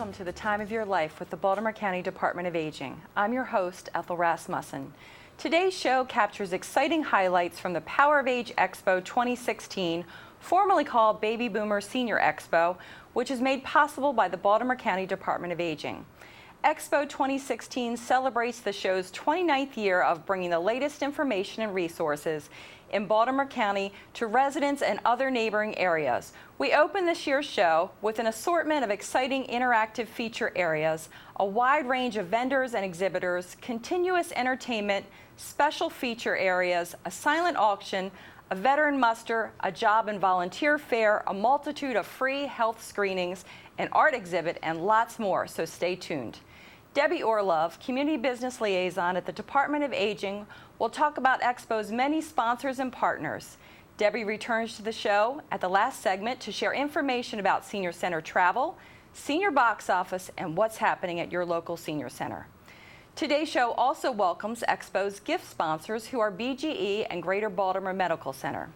welcome to the time of your life with the Baltimore County Department of Aging. I'm your host, Ethel Rasmussen. Today's show captures exciting highlights from the Power of Age Expo 2016, formerly called Baby Boomer Senior Expo, which is made possible by the Baltimore County Department of Aging. Expo 2016 celebrates the show's 29th year of bringing the latest information and resources in Baltimore County to residents and other neighboring areas. We open this year's show with an assortment of exciting interactive feature areas, a wide range of vendors and exhibitors, continuous entertainment, special feature areas, a silent auction, a veteran muster, a job and volunteer fair, a multitude of free health screenings, an art exhibit, and lots more, so stay tuned. Debbie Orlove, Community Business Liaison at the Department of Aging, will talk about Expo's many sponsors and partners. Debbie returns to the show at the last segment to share information about senior center travel, senior box office, and what's happening at your local senior center. Today's show also welcomes Expo's gift sponsors, who are BGE and Greater Baltimore Medical Center.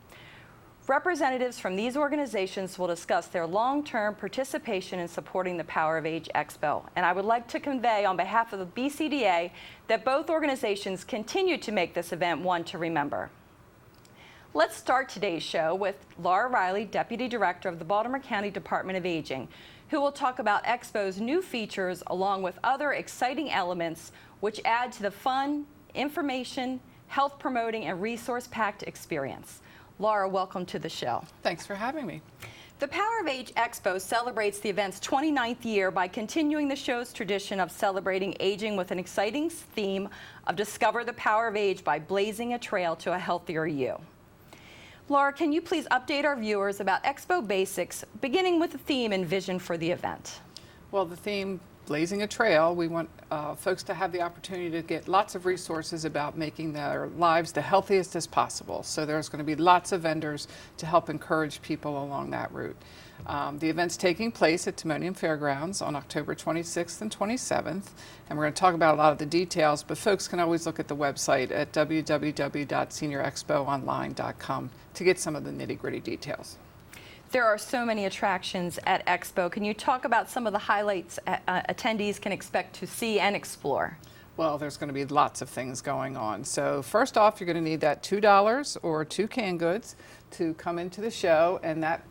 Representatives from these organizations will discuss their long-term participation in supporting the Power of Age Expo. And I would like to convey on behalf of the BCDA that both organizations continue to make this event one to remember. Let's start today's show with Laura Riley, Deputy Director of the Baltimore County Department of Aging, who will talk about Expo's new features along with other exciting elements which add to the fun, information, health promoting, and resource-packed experience. Laura, welcome to the show. Thanks for having me. The Power of Age Expo celebrates the event's 29th year by continuing the show's tradition of celebrating aging with an exciting theme of Discover the Power of Age by blazing a trail to a healthier you. Laura, can you please update our viewers about Expo basics, beginning with the theme and vision for the event? Well, the theme, Blazing a Trail, we want folks to have the opportunity to get lots of resources about making their lives the healthiest as possible. So there's going to be lots of vendors to help encourage people along that route. The event's taking place at Timonium Fairgrounds on October 26th and 27th, and we're going to talk about a lot of the details, but folks can always look at the website at www.seniorexpoonline.com to get some of the nitty-gritty details. There are so many attractions at Expo. Can you talk about some of the highlights attendees can expect to see and explore? Well, there's going to be lots of things going on. So first off, you're going to need that $2 or 2 canned goods to come into the show, and that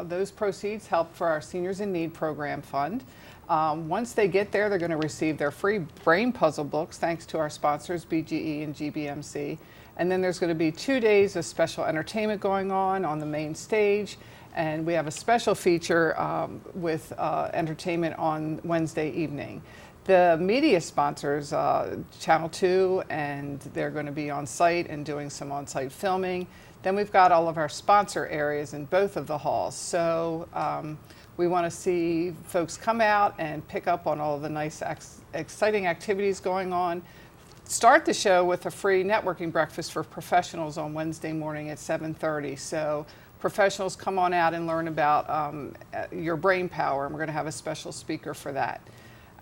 those proceeds help for our Seniors in Need program fund. Once they get there, they're going to receive their free brain puzzle books, thanks to our sponsors, BGE and GBMC. And then there's going to be 2 days of special entertainment going on the main stage. And we have a special feature with entertainment on Wednesday evening. The media sponsors, Channel 2, and they're going to be on site and doing some on-site filming. Then we've got all of our sponsor areas in both of the halls. So we want to see folks come out and pick up on all of the nice, exciting activities going on. Start the show with a free networking breakfast for professionals on Wednesday morning at 7:30. So professionals, come on out and learn about your brain power, and we're going to have a special speaker for that.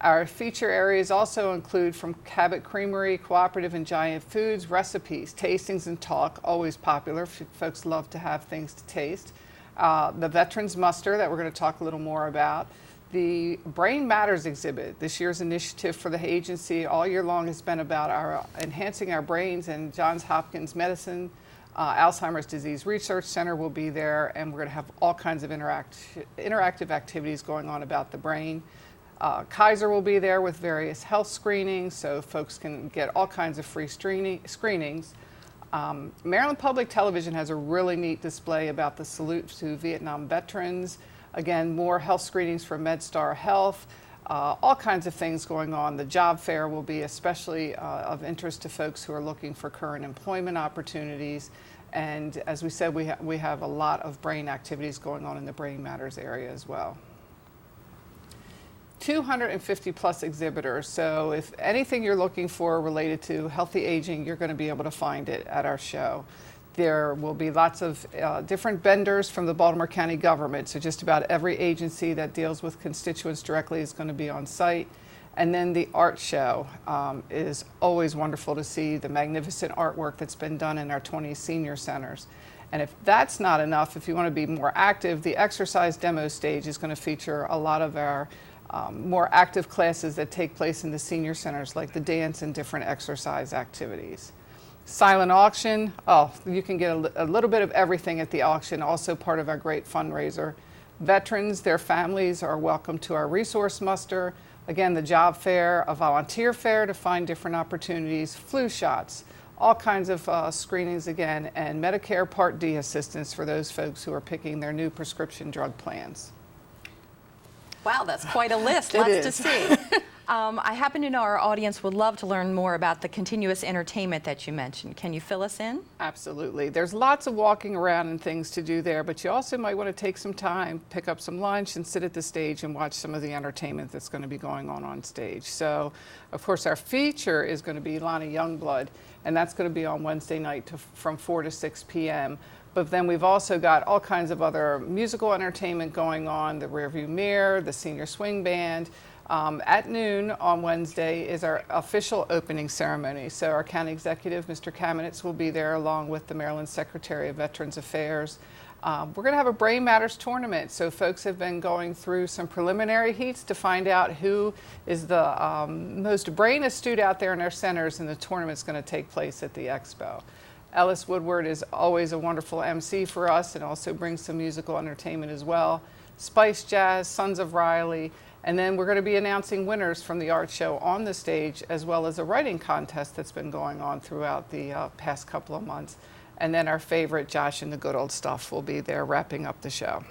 Our feature areas also include from Cabot Creamery, Cooperative, and Giant Foods, recipes, tastings, and talk, always popular. Folks love to have things to taste. The Veterans Muster that we're going to talk a little more about. The Brain Matters exhibit, this year's initiative for the agency all year long has been about our enhancing our brains, and Johns Hopkins Medicine Alzheimer's Disease Research Center will be there, and we're going to have all kinds of interactive activities going on about the brain. Kaiser will be there with various health screenings, so folks can get all kinds of free screenings. Maryland Public Television has a really neat display about the salute to Vietnam veterans. Again, more health screenings for MedStar Health. All kinds of things going on. The job fair will be especially of interest to folks who are looking for current employment opportunities. And as we said, we have a lot of brain activities going on in the Brain Matters area as well. 250 plus exhibitors. So if anything you're looking for related to healthy aging, you're going to be able to find it at our show. There will be lots of different vendors from the Baltimore County government. So just about every agency that deals with constituents directly is going to be on site. And then the art show is always wonderful to see the magnificent artwork that's been done in our 20 senior centers. And if that's not enough, if you want to be more active, the exercise demo stage is going to feature a lot of our more active classes that take place in the senior centers, like the dance and different exercise activities. Silent auction, oh, you can get a little bit of everything at the auction, also part of our great fundraiser. Veterans, their families are welcome to our resource muster. Again, the job fair, a volunteer fair to find different opportunities, flu shots, all kinds of screenings again, and Medicare Part D assistance for those folks who are picking their new prescription drug plans. Wow, that's quite a list. It Lots is. to see. I happen to know our audience would love to learn more about the continuous entertainment that you mentioned. Can you fill us in? Absolutely. There's lots of walking around and things to do there, but you also might want to take some time, pick up some lunch, and sit at the stage and watch some of the entertainment that's going to be going on stage. So, of course, our feature is going to be Lonnie Youngblood, and that's going to be on Wednesday night from 4 to 6 p.m. But then we've also got all kinds of other musical entertainment going on, the Rearview Mirror, the Senior Swing Band. At noon on Wednesday is our official opening ceremony. So our county executive, Mr. Kamenetz, will be there along with the Maryland Secretary of Veterans Affairs. We're going to have a Brain Matters tournament. So folks have been going through some preliminary heats to find out who is the most brain astute out there in our centers, and the tournament's going to take place at the Expo. Ellis Woodward is always a wonderful MC for us and also brings some musical entertainment as well. Spice Jazz, Sons of Riley. And then we're going to be announcing winners from the art show on the stage, as well as a writing contest that's been going on throughout the past couple of months. And then our favorite, Josh and the Good Old Stuff, will be there wrapping up the show.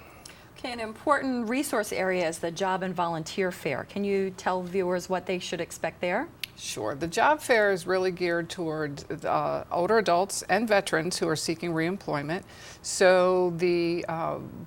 Okay, an important resource area is the Job and Volunteer Fair. Can you tell viewers what they should expect there? Sure. The job fair is really geared toward older adults and veterans who are seeking reemployment. So the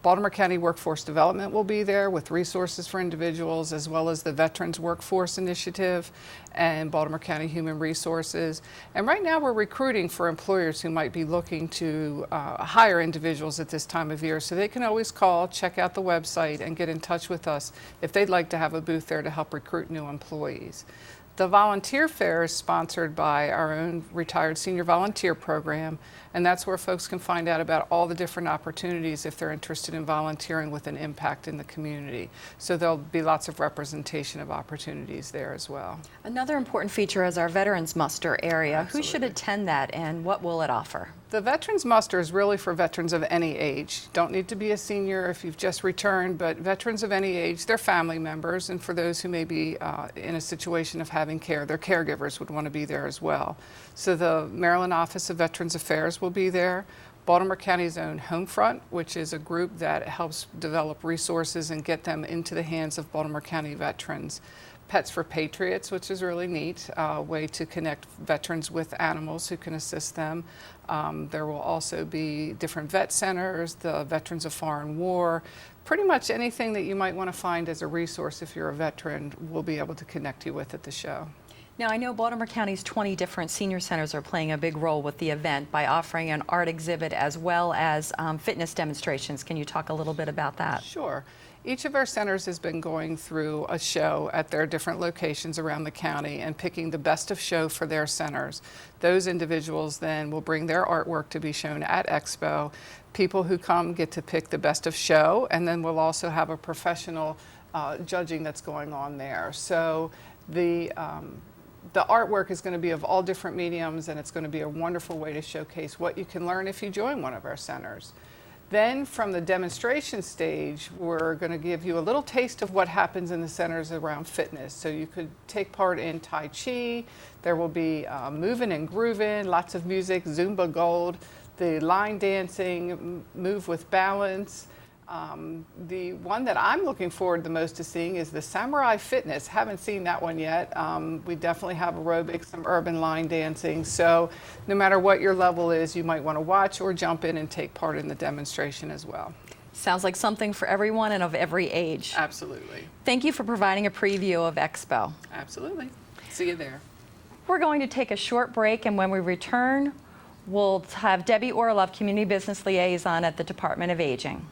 Baltimore County Workforce Development will be there with resources for individuals, as well as the Veterans Workforce Initiative and Baltimore County Human Resources. And right now we're recruiting for employers who might be looking to hire individuals at this time of year. So they can always call, check out the website, and get in touch with us if they'd like to have a booth there to help recruit new employees. The volunteer fair is sponsored by our own retired senior volunteer program, and that's where folks can find out about all the different opportunities if they're interested in volunteering with an impact in the community. So there'll be lots of representation of opportunities there as well. Another important feature is our Veterans Muster area. Absolutely. Who should attend that, and what will it offer? The Veterans Muster is really for veterans of any age. Don't need to be a senior if you've just returned, but veterans of any age, their family members, and for those who may be in a situation of having care, their caregivers would want to be there as well. So the Maryland Office of Veterans Affairs will be there. Baltimore County's own Homefront, which is a group that helps develop resources and get them into the hands of Baltimore County veterans. Pets for Patriots, which is really neat, way to connect veterans with animals who can assist them. There will also be different vet centers, the Veterans of Foreign War. Pretty much anything that you might want to find as a resource if you're a veteran, we'll be able to connect you with at the show. Now, I know Baltimore County's 20 different senior centers are playing a big role with the event by offering an art exhibit as well as fitness demonstrations. Can you talk a little bit about that? Sure. Each of our centers has been going through a show at their different locations around the county and picking the best of show for their centers. Those individuals then will bring their artwork to be shown at Expo. People who come get to pick the best of show, and then we'll also have a professional judging that's going on there. So the artwork is going to be of all different mediums, and it's going to be a wonderful way to showcase what you can learn if you join one of our centers. Then from the demonstration stage, we're going to give you a little taste of what happens in the centers around fitness. So you could take part in Tai Chi, there will be moving and grooving, lots of music, Zumba Gold, the line dancing, move with balance. The one that I'm looking forward the most to seeing is the Samurai Fitness. Haven't seen that one yet. We definitely have aerobics, some urban line dancing. So no matter what your level is, you might want to watch or jump in and take part in the demonstration as well. Sounds like something for everyone and of every age. Absolutely. Thank you for providing a preview of Expo. Absolutely. See you there. We're going to take a short break, and when we return, we'll have Debbie Orlov, Community Business Liaison at the Department of Aging.